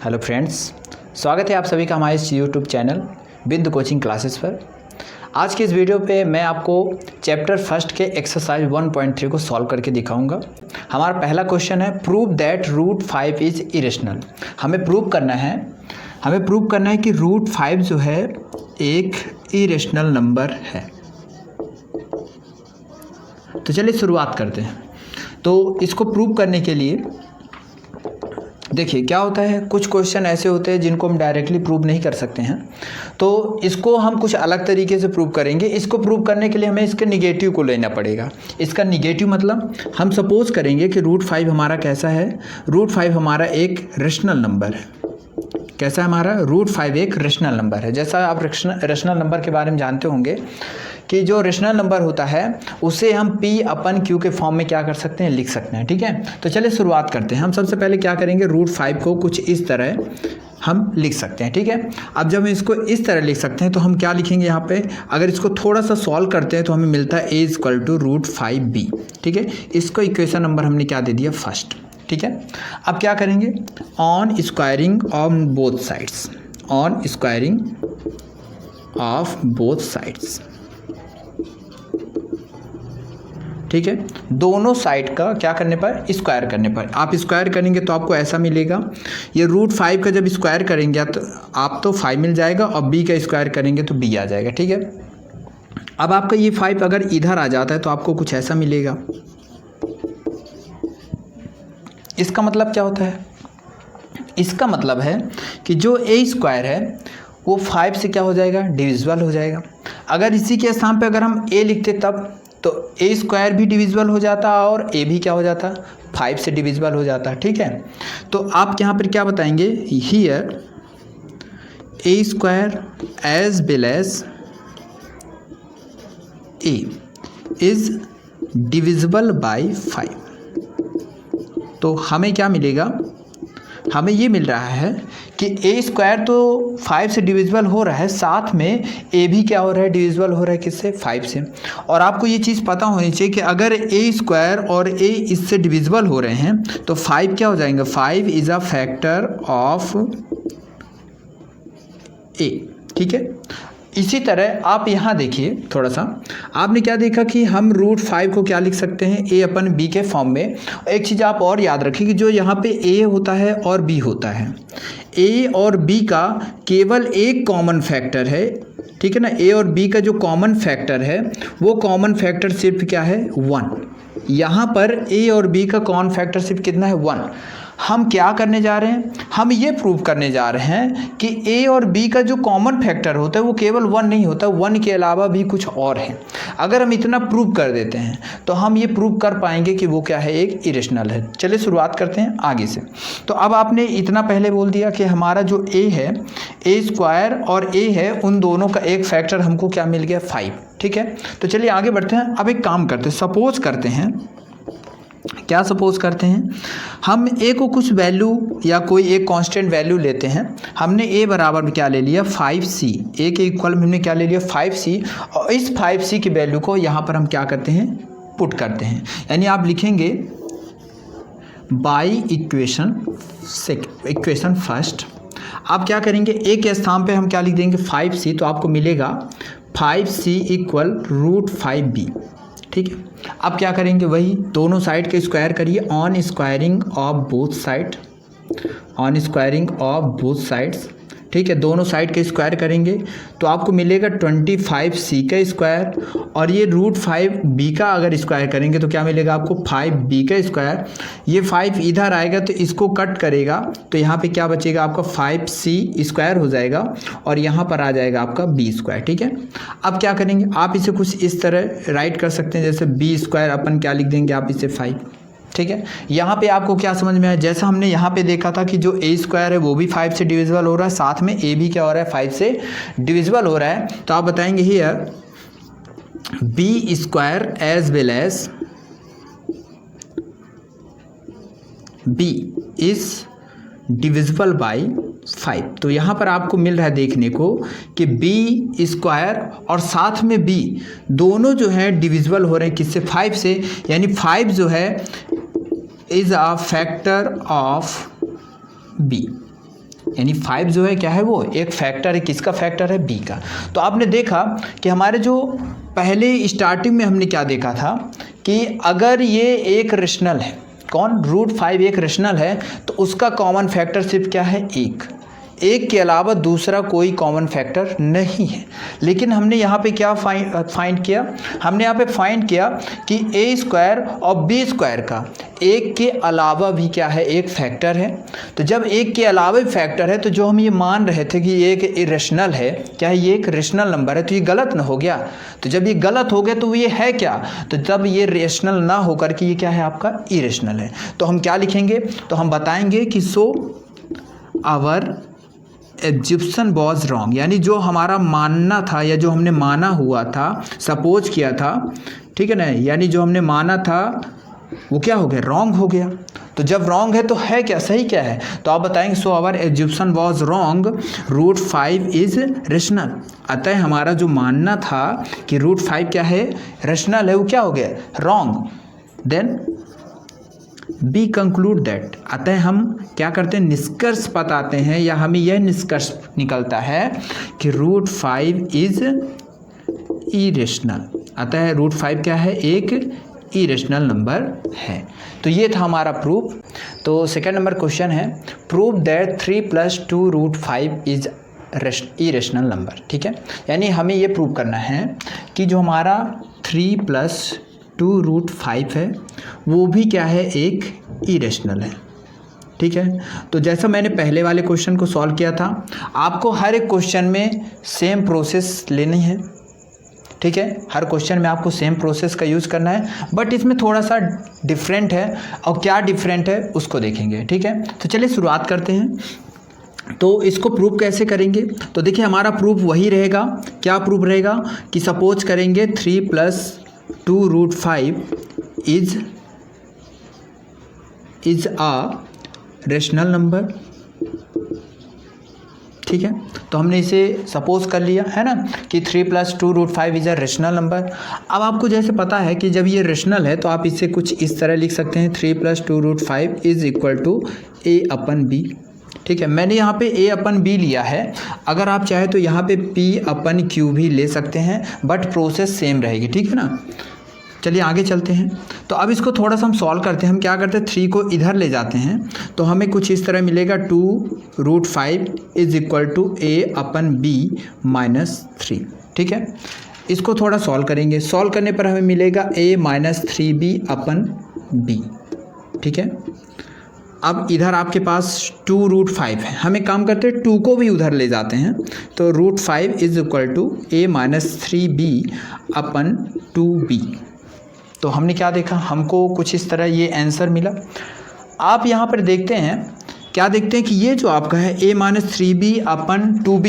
Hello friends, स्वागत है आप सभी का हमारे इस यूट्यूब चैनल बिंदु कोचिंग क्लासेस पर। आज की इस वीडियो पे मैं आपको चैप्टर फर्स्ट के एक्सरसाइज 1.3 को सॉल्व करके दिखाऊंगा। हमारा पहला क्वेश्चन है prove that root 5 is irrational. हमें प्रूव करना है कि रूट 5 जो है एक इरेशनल नंबर है। तो चलिए शुरुआत करते हैं। तो इसको प्रूव करने के लिए देखिए क्या होता है, कुछ क्वेश्चन ऐसे होते हैं जिनको हम डायरेक्टली प्रूव नहीं कर सकते हैं, तो इसको हम कुछ अलग तरीके से प्रूव करेंगे। इसको प्रूव करने के लिए हमें इसके निगेटिव को लेना पड़ेगा। इसका निगेटिव मतलब हम सपोज करेंगे कि रूट 5 हमारा कैसा है, रूट 5 हमारा एक रेशनल नंबर है। कैसा है हमारा रूट 5 एक रेशनल नंबर है। जैसा आप रेशनल नंबर के बारे में जानते होंगे कि जो रेशनल नंबर होता है उसे हम P/Q के फॉर्म में क्या कर सकते हैं, लिख सकते हैं। ठीक है, तो चलिए शुरुआत करते हैं। हम सबसे पहले क्या करेंगे, रूट 5 को कुछ इस तरह हम लिख सकते हैं। ठीक है, अब जब हम इसको इस तरह लिख सकते हैं तो हम क्या लिखेंगे यहाँ पे, अगर इसको थोड़ा सा सॉल्व करते हैं तो हमें मिलता है A = √5B। ठीक है, इसको इक्वेशन नंबर हमने क्या दे दिया, फर्स्ट। ठीक है, अब क्या करेंगे, on squaring on both sides, on squaring of both sides. ठीक है, दोनों साइड का क्या करने पर, स्क्वायर करने पर। आप स्क्वायर करेंगे तो आपको ऐसा मिलेगा, ये रूट 5 का जब स्क्वायर करेंगे तो आप तो 5 मिल जाएगा और B का स्क्वायर करेंगे तो B आ जाएगा। ठीक है, अब आपका ये 5 अगर इधर आ जाता है तो आपको कुछ ऐसा मिलेगा। इसका मतलब क्या होता है, इसका मतलब है कि जो A² है वो 5 से क्या हो जाएगा, डिविजिबल हो जाएगा। अगर इसी के स्थान पे अगर हम A लिखते तब तो A² भी डिविजिबल हो जाता और A भी क्या हो जाता, 5 से डिविजिबल हो जाता। ठीक है, तो आप यहाँ पर क्या बताएंगे, here A² as well as A is divisible by 5। तो हमें क्या मिलेगा, हमें ये मिल रहा है कि A² तो 5 से डिविजिबल हो रहा है, साथ में A भी क्या हो रहा है, डिविजिबल हो रहा है किससे, 5 से। और आपको ये चीज़ पता होनी चाहिए कि अगर A² और A इससे डिविजिबल हो रहे हैं तो 5 क्या हो जाएंगे, 5 is a factor of A। ठीक है, इसी तरह आप यहाँ देखिए थोड़ा सा, आपने क्या देखा कि हम रूट 5 को क्या लिख सकते हैं, A/B के फॉर्म में। एक चीज़ आप और याद रखिए कि जो यहाँ पे A होता है और B होता है, A और B का केवल एक कॉमन फैक्टर है। ठीक है ना, A और B का जो कॉमन फैक्टर है वो कॉमन फैक्टर सिर्फ क्या है, 1। यहाँ पर A और B का कॉमन फैक्टर सिर्फ कितना है, 1। हम क्या करने जा रहे हैं, हम ये प्रूव करने जा रहे हैं कि A और B का जो कॉमन फैक्टर होता है वो केवल 1 नहीं होता, 1 के अलावा भी कुछ और है। अगर हम इतना प्रूव कर देते हैं तो हम ये प्रूव कर पाएंगे कि वो क्या है, एक इरेशनल है। चलिए शुरुआत करते हैं आगे से। तो अब आपने इतना पहले बोल दिया कि हमारा जो A है, A² और A है, उन दोनों का एक फैक्टर हमको क्या मिल गया, 5। ठीक है, तो चलिए आगे बढ़ते हैं। अब एक काम करते हैं, सपोज करते हैं, क्या सपोज करते हैं, हम A को कुछ वैल्यू या कोई एक कांस्टेंट वैल्यू लेते हैं। हमने A बराबर क्या ले लिया, 5C। A के इक्वल में हमने क्या ले लिया, 5C। और इस 5C की वैल्यू को यहाँ पर हम क्या करते हैं, पुट करते हैं। यानी आप लिखेंगे बाई इक्वेशन फर्स्ट। आप क्या करेंगे, A के स्थान पे हम क्या लिख देंगे, 5C। तो आपको मिलेगा 5C = √5B। ठीक है, अब क्या करेंगे, वही दोनों साइड के स्क्वायर करिए, on squaring of both side, on squaring of both sides. ठीक है, दोनों साइड के स्क्वायर करेंगे तो आपको मिलेगा 25C का स्क्वायर, और ये √5B का अगर स्क्वायर करेंगे तो क्या मिलेगा आपको, 5B का स्क्वायर। ये 5 इधर आएगा तो इसको कट करेगा तो यहाँ पे क्या बचेगा आपका, 5C² हो जाएगा और यहाँ पर आ जाएगा आपका B²। ठीक है, अब क्या करेंगे, आप इसे कुछ इस तरह राइट कर सकते हैं, जैसे B² अपन क्या लिख देंगे, आप इसे 5। ठीक है, यहाँ पे आपको क्या समझ में आया, जैसा हमने यहाँ पे देखा था कि जो A² है वो भी 5 से डिविजिबल हो रहा है, साथ में A भी क्या हो रहा है, 5 से डिविजिबल हो रहा है। तो आप बताएंगे here B² as well as B is divisible by 5। तो यहाँ पर आपको मिल रहा है देखने को कि B² और साथ में B दोनों जो है डिविजिबल हो रहे हैं किससे, 5 से। यानी 5 जो है is a factor of B। यानी 5 जो है क्या है, वो एक फैक्टर है, किसका फैक्टर है, बी का। तो आपने देखा कि हमारे जो पहले स्टार्टिंग में हमने क्या देखा था कि अगर ये एक रेशनल है, कौन, √5 एक रेशनल है, तो उसका कॉमन फैक्टर सिर्फ क्या है, एक के अलावा दूसरा कोई कॉमन फैक्टर नहीं है। लेकिन हमने यहाँ पे क्या फाइंड किया, हमने यहाँ पे फाइंड किया कि a² और b² का एक के अलावा भी क्या है, एक फैक्टर है। तो जब एक के अलावा भी फैक्टर है, तो जो हम ये मान रहे थे कि ये एक इरेशनल है, क्या है, ये एक रेशनल नंबर है, तो ये गलत ना हो गया। तो जब ये गलत हो गया तो ये है क्या, तो जब ये रेशनल ना होकर के ये क्या है, आपका इरेशनल है। तो हम क्या लिखेंगे, तो हम बताएंगे कि सो आवर एज्यूप्शन वॉज रॉन्ग, यानी जो हमारा मानना था या जो हमने माना हुआ था, सपोज किया था, ठीक है ना, यानी जो हमने माना था वो क्या हो गया, रॉन्ग हो गया। तो जब रॉन्ग है तो है क्या, सही क्या है, तो आप बताएंगे so our assumption was wrong, √5 is rational. अतः हमारा जो मानना था कि √5 क्या है, रेशनल है, वो क्या हो गया, wrong. Then be conclude that, अतः हम क्या करते हैं, निष्कर्ष बताते हैं, या हमें यह निष्कर्ष निकलता है कि √5 इज इरेशनल। अतः √5 क्या है, एक इरेशनल नंबर है। तो ये था हमारा प्रूफ। तो सेकंड नंबर क्वेश्चन है, prove that 3 + 2 √5 is irrational number. ठीक है, यानी हमें ये प्रूव करना है कि जो हमारा 3 + 2 √5 है वो भी क्या है, एक इरेशनल है। ठीक है, तो जैसा मैंने पहले वाले क्वेश्चन को सॉल्व किया था, आपको हर एक क्वेश्चन में सेम प्रोसेस लेनी है। ठीक है, हर क्वेश्चन में आपको सेम प्रोसेस का यूज़ करना है, बट इसमें थोड़ा सा डिफरेंट है, और क्या डिफरेंट है उसको देखेंगे। ठीक है, तो चलिए शुरुआत करते हैं। तो इसको प्रूव कैसे करेंगे, तो देखिए हमारा प्रूफ वही रहेगा, क्या प्रूफ रहेगा कि सपोज करेंगे 3 + 2 √5 इज अ रेशनल नंबर। ठीक है, तो हमने इसे सपोज कर लिया है ना कि 3 + 2 √5 इज अ रेशनल नंबर। अब आपको जैसे पता है कि जब ये रेशनल है तो आप इसे कुछ इस तरह लिख सकते हैं, 3 + 2 √5 इज इक्वल टू a/b। ठीक है, मैंने यहाँ पे a/b लिया है, अगर आप चाहे तो यहाँ पे p/q भी ले सकते हैं, बट प्रोसेस सेम रहेगी। ठीक है ना, चलिए आगे चलते हैं। तो अब इसको थोड़ा सा हम सॉल्व करते हैं। हम क्या करते हैं, 3 को इधर ले जाते हैं, तो हमें कुछ इस तरह मिलेगा, 2 √5 इज इक्वल टू a/b - 3। ठीक है, इसको थोड़ा सॉल्व करेंगे, सॉल्व करने पर हमें मिलेगा a - 3b/b। ठीक है, अब इधर आपके पास 2 √5 है, हम एक काम करते हैं 2 को भी उधर ले जाते हैं, तो √5 is equal to a - 3b/2b। तो हमने क्या देखा, हमको कुछ इस तरह ये आंसर मिला। आप यहाँ पर देखते हैं, क्या देखते हैं कि ये जो आपका है a - 3b/2b,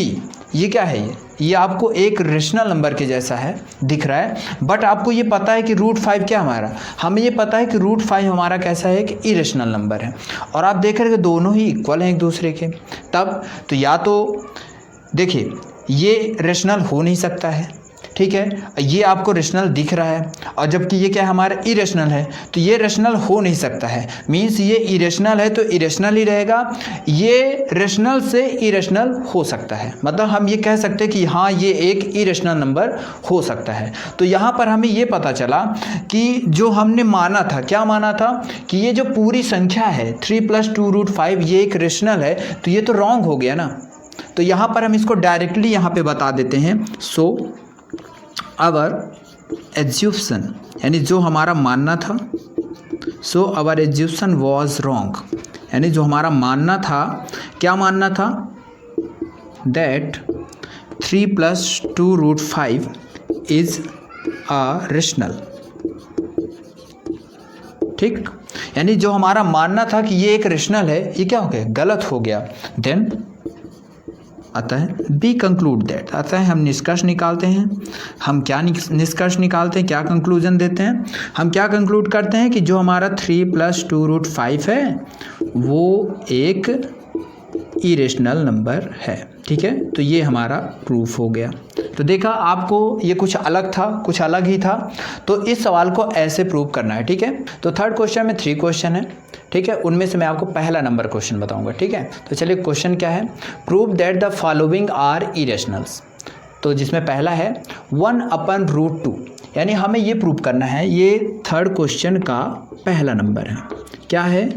ये क्या है, ये आपको एक रेशनल नंबर के जैसा है दिख रहा है, बट आपको ये पता है कि √5 क्या हमारा, हमें ये पता है कि √5 हमारा कैसा है कि इरेशनल नंबर है, और आप देख रहे हैं कि दोनों ही इक्वल हैं एक दूसरे के। तब तो या तो देखिए ये रेशनल हो नहीं सकता है, ठीक है, ये आपको रेशनल दिख रहा है, और जबकि ये क्या है, हमारा इरेशनल है, तो ये रेशनल हो नहीं सकता है। मीन्स ये इरेशनल है तो इरेशनल ही रहेगा, ये रेशनल से इरेशनल हो सकता है, मतलब हम ये कह सकते हैं कि हाँ ये एक इरेशनल नंबर हो सकता है। तो यहाँ पर हमें ये पता चला कि जो हमने माना था, क्या माना था कि ये जो पूरी संख्या है 3 + 2 √5 ये एक रेशनल है, तो ये तो रॉन्ग हो गया ना। तो यहाँ पर हम इसको डायरेक्टली यहाँ पे बता देते हैं, सो आवर एज्यूप्शन, यानी जो हमारा मानना था, सो आवर एज्यूप्शन वॉज रॉन्ग, यानी जो हमारा मानना था, क्या मानना था, दैट 3 + 2 √5 इज अ रेशनल। ठीक, यानी जो हमारा मानना था कि ये एक रेशनल है, ये क्या हो गया, गलत हो गया। देन अतः बी कंक्लूड दैट, अतः हम निष्कर्ष निकालते हैं। हम क्या निष्कर्ष निकालते हैं, क्या कंक्लूजन देते हैं, हम क्या कंक्लूड करते हैं कि जो हमारा 3 + 2 √5 है वो एक इरेशनल नंबर है। ठीक है, तो ये हमारा प्रूफ हो गया। तो देखा आपको ये कुछ अलग था, कुछ अलग ही था, तो इस सवाल को ऐसे प्रूव करना है। ठीक है, तो थर्ड क्वेश्चन में 3 क्वेश्चन है। ठीक है, उनमें से मैं आपको पहला नंबर क्वेश्चन बताऊंगा। ठीक है, तो चलिए क्वेश्चन क्या है, prove that the following are irrationals. तो जिसमें पहला है 1/√2, यानी हमें ये प्रूव करना है, ये थर्ड क्वेश्चन का पहला नंबर है। क्या है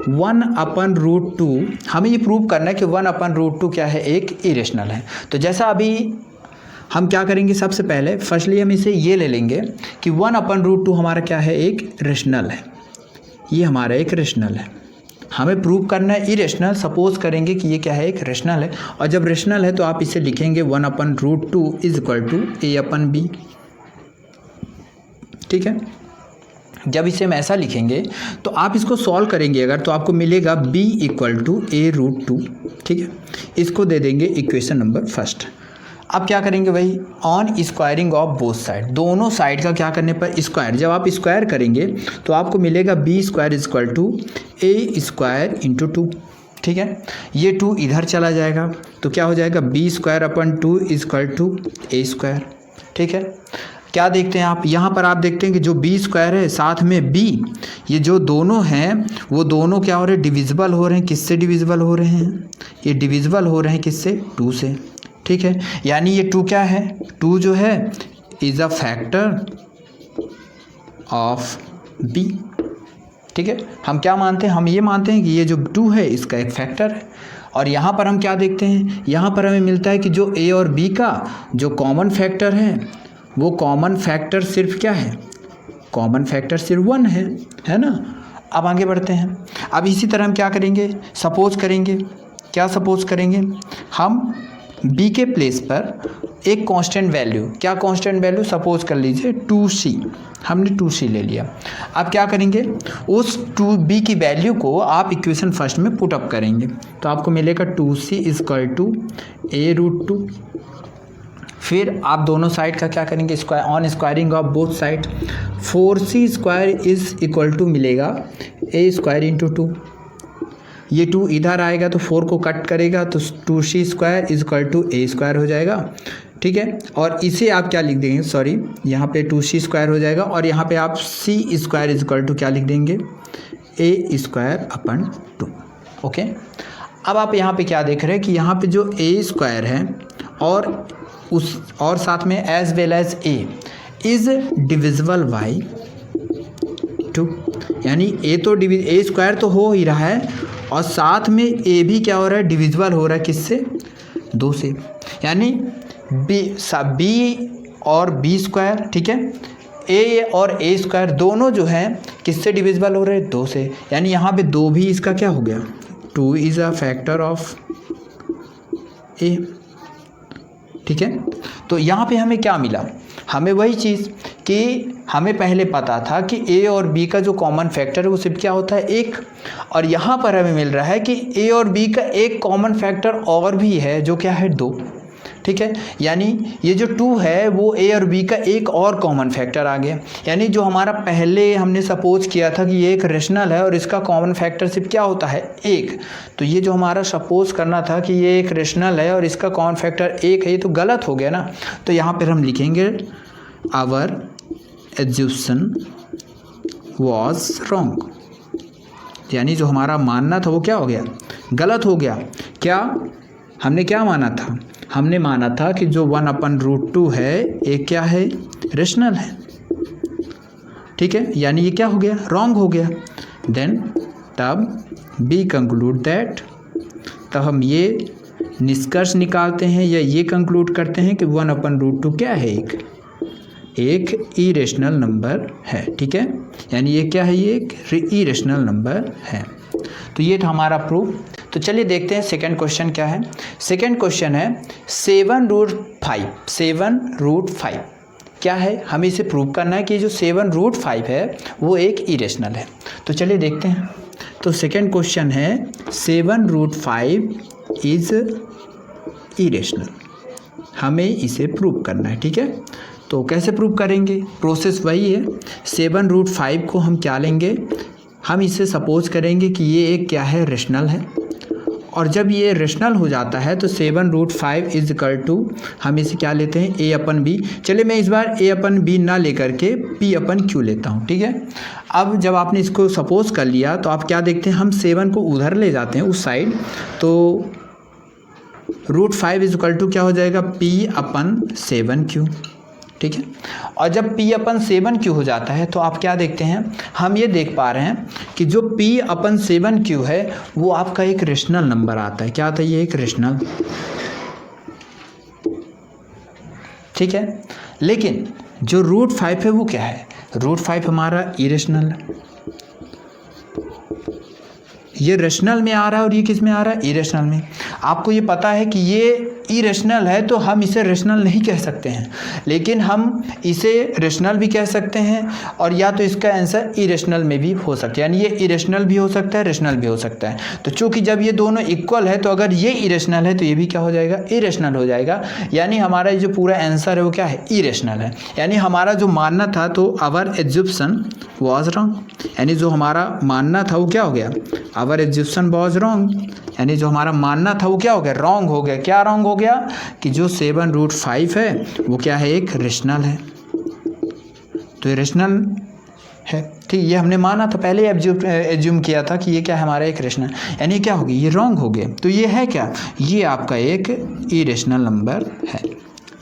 1/√2, हमें ये प्रूव करना है कि 1/√2 क्या है, एक इरेशनल है। तो जैसा अभी हम क्या करेंगे, सबसे पहले फर्स्टली हम इसे ये ले लेंगे कि 1/√2 हमारा क्या है, एक रेशनल है। ये हमारा एक रेशनल है, हमें प्रूव करना है इरेशनल। सपोज करेंगे कि ये क्या है, एक रेशनल है, और जब रेशनल है तो आप इसे लिखेंगे 1/√2 इज इक्वल टू a/b। ठीक है, जब इसे हम ऐसा लिखेंगे तो आप इसको सॉल्व करेंगे अगर, तो आपको मिलेगा b = a√2। ठीक है, इसको दे देंगे इक्वेशन नंबर फर्स्ट। अब क्या करेंगे भाई, on squaring of both side, दोनों साइड का क्या करने पर स्क्वायर, जब आप स्क्वायर करेंगे तो आपको मिलेगा b² = a² × 2। ठीक है, ये 2 इधर चला जाएगा तो क्या हो जाएगा, b²/2 = a²। ठीक है, क्या देखते हैं आप, यहाँ पर आप देखते हैं कि जो b² है साथ में b, ये जो दोनों हैं वो दोनों क्या हो रहे हैं, डिविजिबल हो रहे हैं। किससे डिविजिबल हो रहे हैं, ये डिविजिबल हो रहे हैं किससे, 2 से। ठीक है, यानी ये 2 क्या है, 2 जो है is a factor of b। ठीक है, हम क्या मानते हैं, हम ये मानते हैं कि ये जो 2 है इसका एक फैक्टर है। और यहाँ पर हम क्या देखते हैं, यहाँ पर हमें मिलता है कि जो a और b का जो कॉमन फैक्टर है वो कॉमन फैक्टर सिर्फ क्या है, कॉमन फैक्टर सिर्फ 1 है ना। अब आगे बढ़ते हैं। अब इसी तरह हम क्या करेंगे, सपोज करेंगे, क्या सपोज करेंगे, हम b के प्लेस पर एक कांस्टेंट वैल्यू, क्या कांस्टेंट वैल्यू, सपोज कर लीजिए 2c, हमने 2c ले लिया। अब क्या करेंगे, उस 2b की वैल्यू को आप इक्वेशन फर्स्ट में पुट अप करेंगे तो आपको मिलेगा 2c = a√2। फिर आप दोनों साइड का क्या करेंगे, square, on squaring of both side 4c² is equal to मिलेगा a² × 2। ये 2 इधर आएगा तो 4 को कट करेगा तो 2c² is equal to a² हो जाएगा। ठीक है, और इसे आप क्या लिख देंगे, सॉरी यहाँ पे 2c² हो जाएगा, और यहाँ पे आप c² इज इक्वल टू क्या लिख देंगे, a²/2। ओके, अब आप यहाँ पे क्या देख रहे हैं कि यहाँ पे जो a² है और साथ में as well as a is divisible by 2, यानी a तो a² तो हो ही रहा है और साथ में a भी क्या हो रहा है, डिविजिबल हो रहा है किससे, 2 से, यानी b और b²। ठीक है, a और a² दोनों जो हैं किससे डिविजिबल हो रहे हैं, 2 से, यानी यहाँ पे 2 भी इसका क्या हो गया, 2 is a factor of a। ठीक है, तो यहाँ पे हमें क्या मिला, हमें वही चीज़ कि हमें पहले पता था कि a और b का जो कॉमन फैक्टर है वो सिर्फ क्या होता है, 1, और यहाँ पर हमें मिल रहा है कि a और b का एक कॉमन फैक्टर और भी है जो क्या है, 2। ठीक है, यानी ये जो 2 है वो a और b का एक और कॉमन फैक्टर आ गया, यानी जो हमारा पहले हमने सपोज किया था कि ये एक रेशनल है और इसका कॉमन फैक्टर सिर्फ क्या होता है, 1, तो ये जो हमारा सपोज करना था कि ये एक रेशनल है और इसका कॉमन फैक्टर 1 है, ये तो गलत हो गया ना। तो यहाँ पर हम लिखेंगे आवर एज्यूशन वॉज रॉन्ग, यानी जो हमारा मानना था वो क्या हो गया, गलत हो गया। क्या हमने क्या माना था, हमने माना था कि जो 1/√2 है एक क्या है, रेशनल है। ठीक है, यानी ये क्या हो गया, रॉन्ग हो गया। देन तब बी कंक्लूड दैट, तब हम ये निष्कर्ष निकालते हैं या ये कंक्लूड करते हैं कि 1/√2 क्या है, एक इरेशनल नंबर है। ठीक है, यानी ये क्या है, ये एक इरेशनल नंबर है। तो ये था हमारा प्रूफ। तो चलिए देखते हैं सेकंड क्वेश्चन क्या है। सेकंड क्वेश्चन है 7√5। 7√5 क्या है, हमें इसे प्रूव करना है कि जो 7√5 है वो एक इरेशनल है। तो चलिए देखते हैं। तो सेकंड क्वेश्चन है 7√5 इज इरेशनल, हमें इसे प्रूव करना है। ठीक है, तो कैसे प्रूव करेंगे, प्रोसेस वही है। 7√5 को हम क्या लेंगे, हम इसे सपोज करेंगे कि ये एक क्या है, रेशनल है, और जब ये रेशनल हो जाता है तो 7√5 इज इक्वल टू हम इसे क्या लेते हैं a अपन b। चलिए मैं इस बार a अपन b ना लेकर के p अपन q लेता हूँ, ठीक है। अब जब आपने इसको सपोज कर लिया तो आप क्या देखते हैं, हम 7 को उधर ले जाते हैं उस साइड, तो √5 इज इक्वल टू क्या हो जाएगा p अपन 7q, ठीक है। और जब p अपन 7q हो जाता है तो आप क्या देखते हैं, हम ये देख पा रहे हैं कि जो p अपन 7q है वो आपका एक रेशनल नंबर आता है। क्या आता है, ये एक रेशनल, ठीक है। लेकिन जो √5 है वो क्या है, √5 हमारा इरेशनल है। ये रेशनल में आ रहा है और ये किस में आ रहा है, इरेशनल में। आपको ये पता है कि ये इरेशनल है तो हम इसे रेशनल नहीं कह सकते हैं, लेकिन हम इसे रेशनल भी कह सकते हैं और या तो इसका आंसर इरेशनल में भी हो सकता है, यानी ये इरेशनल भी हो सकता है, रेशनल भी हो सकता है। तो चूंकि जब ये दोनों इक्वल है तो अगर ये इरेशनल है तो ये भी क्या हो जाएगा, इरेशनल हो जाएगा। यानी हमारा जो पूरा आंसर है वो क्या है, इरेशनल है। यानी हमारा जो मानना था तो आवर एज्यूप्शन वाज रॉन्ग, यानी जो हमारा मानना था वो क्या हो गया, आवर एज्यूप्शन वाज रॉन्ग, यानी जो हमारा मानना था वो क्या हो गया, रॉन्ग हो गया। क्या रॉन्ग हो गया कि जो 7√5 है वो क्या है, एक रेशनल है। तो ये रेशनल है, ठीक। ये हमने माना था पहले, एज्यूम किया था कि ये क्या है, हमारा एक रेशनल, यानी क्या हो गया, ये रॉन्ग हो गया। तो ये है क्या, ये आपका एक इरेशनल नंबर है,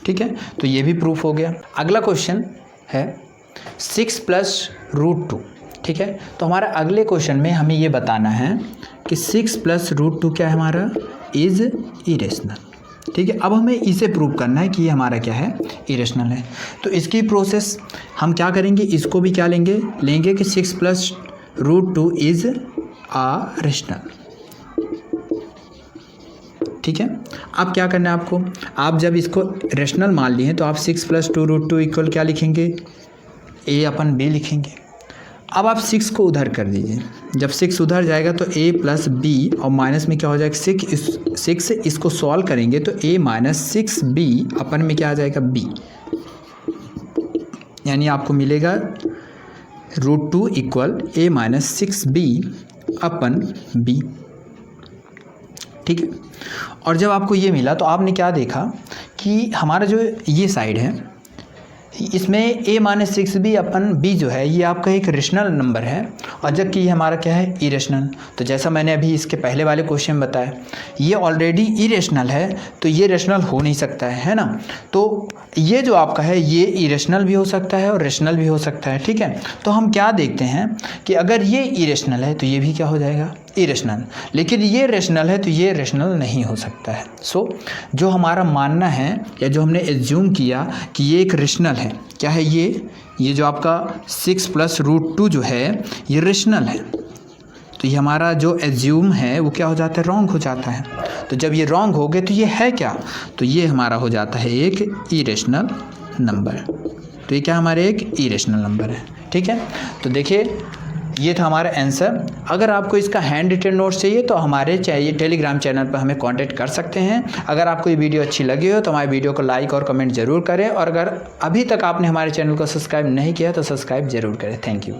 ठीक है। तो ये भी प्रूफ हो गया। अगला क्वेश्चन है 6 + √2, ठीक है। तो हमारा अगले क्वेश्चन में हमें ये बताना है कि 6 + √2 क्या है, हमारा इज़ इरेशनल, ठीक है। अब हमें इसे प्रूव करना है कि ये हमारा क्या है, इरेशनल है। तो इसकी प्रोसेस हम क्या करेंगे, इसको भी क्या लेंगे कि 6 + √2 इज़ आ रेशनल, ठीक है। अब क्या करना है आपको, आप जब इसको रेशनल मान लिए तो आप 6 + 2√2 इक्वल क्या लिखेंगे, a अपन b लिखेंगे। अब आप 6 को उधर कर दीजिए, जब 6 उधर जाएगा तो a + b और माइनस में क्या हो जाएगा 6, इसको सॉल्व करेंगे तो a - 6b अपन में क्या आ जाएगा b, यानी आपको मिलेगा √2 equal a - 6b upon b, ठीक है। और जब आपको ये मिला तो आपने क्या देखा कि हमारा जो ये साइड है इसमें a - 6b अपन b जो है ये आपका एक रेशनल नंबर है, और जबकि ये हमारा क्या है, इरेशनल। तो जैसा मैंने अभी इसके पहले वाले क्वेश्चन में बताया, ये ऑलरेडी इरेशनल है तो ये रेशनल हो नहीं सकता है ना। तो ये जो आपका है ये इरेशनल भी हो सकता है और रेशनल भी हो सकता है, ठीक है। तो हम क्या देखते हैं कि अगर ये इरेशनल है तो ये भी क्या हो जाएगा, इरेशनल। लेकिन ये रेशनल है तो ये रेशनल नहीं हो सकता है। सो जो हमारा मानना है या जो हमने एज्यूम किया कि ये एक रेशनल है, क्या है ये जो आपका 6 + √2 जो है ये रेशनल है, तो ये हमारा जो एज्यूम है वो क्या हो जाता है, रॉन्ग हो जाता है। तो जब ये रॉन्ग हो गए तो ये है क्या, तो ये हमारा हो जाता है एक इरेशनल नंबर। तो ये क्या हमारे एक इरेशनल नंबर है, ठीक है। तो देखिए ये था हमारा आंसर। अगर आपको इसका हैंड रिटन नोट्स चाहिए तो हमारे टेलीग्राम चैनल पर हमें कांटेक्ट कर सकते हैं। अगर आपको ये वीडियो अच्छी लगी हो तो हमारे वीडियो को लाइक और कमेंट ज़रूर करें, और अगर अभी तक आपने हमारे चैनल को सब्सक्राइब नहीं किया तो सब्सक्राइब ज़रूर करें। Thank you.